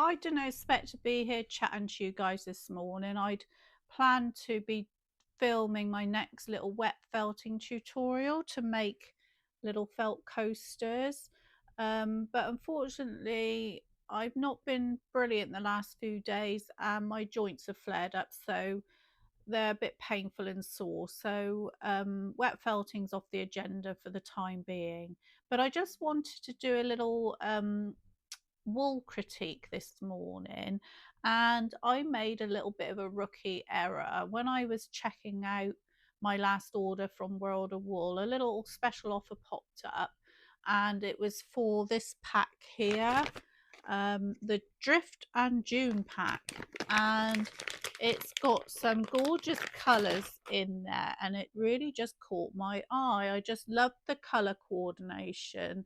I didn't expect to be here chatting to you guys this morning. I'd planned to be filming my next little wet felting tutorial to make little felt coasters. But unfortunately, I've not been brilliant the last few days and my joints have flared up, so they're a bit painful and sore. So wet felting's off the agenda for the time being. But I just wanted to do a little wool critique this morning, and I made a little bit of a rookie error when I was checking out my last order from World of Wool. A little special offer popped up, and it was for this pack here, the Drift and June pack, and it's got some gorgeous colors in there, and it really just caught my eye. I just love the color coordination,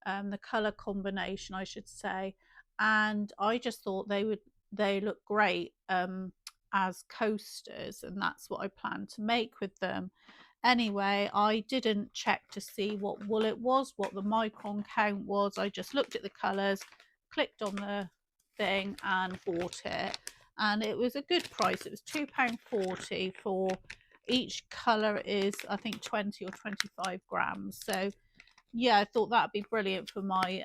the color combination, I should say, and I just thought they look great as coasters, and that's what I plan to make with them. Anyway, I didn't check to see what wool it was, what the micron count was. I just looked at the colors, clicked on the thing and bought it, and it was a good price. It was £2.40 for each color is, I think, 20 or 25 grams. So yeah, I thought that'd be brilliant for my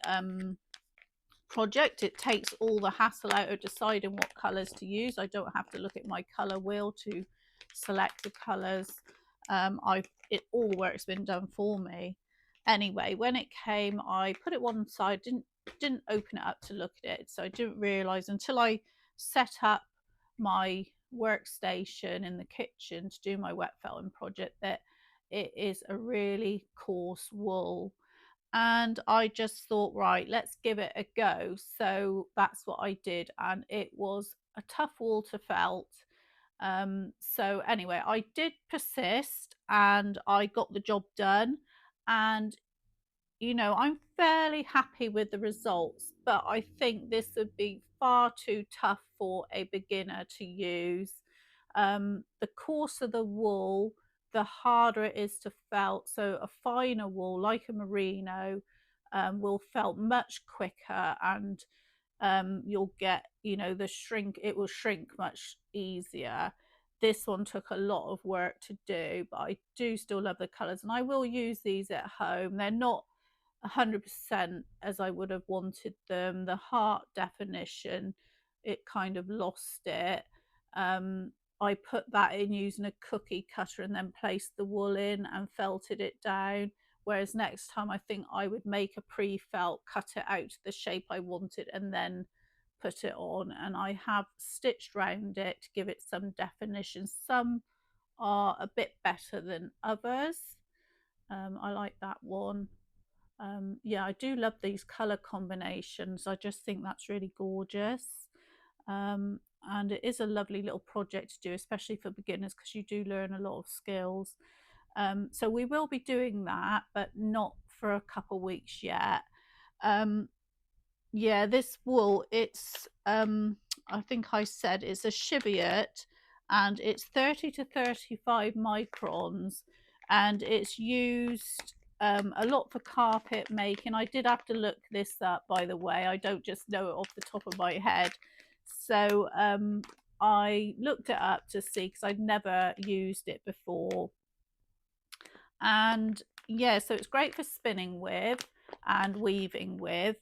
project. It takes all the hassle out of deciding what colors to use. I don't have to look at my color wheel to select the colors. All the work's been done for me. Anyway, when it came, I put it one side, didn't open it up to look at it, so I didn't realize until I set up my workstation in the kitchen to do my wet felting project that it is a really coarse wool, and I just thought, right, let's give it a go. So that's what I did, and it was a tough wool to felt. So anyway, I did persist and I got the job done, and I'm fairly happy with the results, but I think this would be far too tough for a beginner to use. The coarser the wool, the harder it is to felt. So a finer wool, like a merino, will felt much quicker, and you'll get, the shrink, it will shrink much easier. This one took a lot of work to do, but I do still love the colours, and I will use these at home. They're not 100% as I would have wanted them. The heart definition, it kind of lost it. I put that in using a cookie cutter and then placed the wool in and felted it down. Whereas next time I think I would make a pre-felt, cut it out to the shape I wanted, and then put it on. And I have stitched round it to give it some definition. Some are a bit better than others. I like that one. Yeah, I do love these color combinations. I just think that's really gorgeous. And it is a lovely little project to do, especially for beginners, because you do learn a lot of skills. So we will be doing that, but not for a couple of weeks yet. Yeah, this wool, it's I think I said it's a Cheviot, and it's 30 to 35 microns, and it's used a lot for carpet making. I did have to look this up, by the way. I don't just know it off the top of my head. So I looked it up to see, because I'd never used it before. And yeah, so it's great for spinning with and weaving with.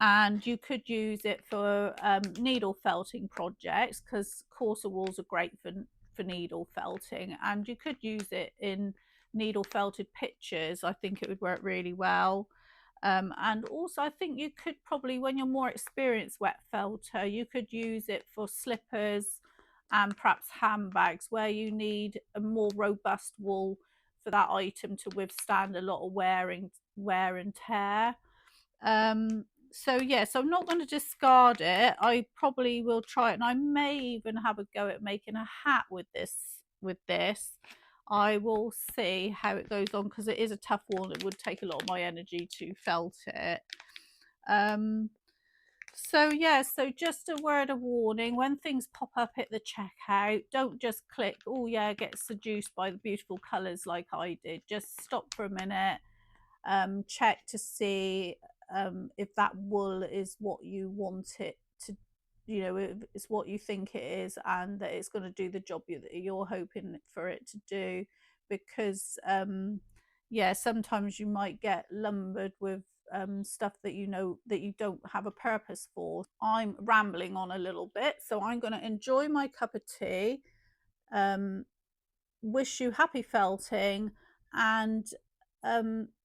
And you could use it for needle felting projects, because coarser wools are great for needle felting. And you could use it in needle felted pictures. I think it would work really well. And also I think you could probably, when you're more experienced wet felter, you could use it for slippers and perhaps handbags, where you need a more robust wool for that item to withstand a lot of wear and tear. So yeah, so I'm not going to discard it. I probably will try it, and I may even have a go at making a hat with this. I will see how it goes on, because it is a tough one. It would take a lot of my energy to felt it. So yeah, so just a word of warning: when things pop up at the checkout, don't just click, oh yeah, get seduced by the beautiful colors like I did. Just stop for a minute, check to see if that wool is what you want it you know, it's what you think it is, and that it's going to do the job that you're hoping for it to do. Because yeah, sometimes you might get lumbered with stuff that you know that you don't have a purpose for. I'm rambling on a little bit, so I'm going to enjoy my cup of tea. um Wish you happy felting, and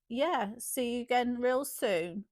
yeah, see you again real soon.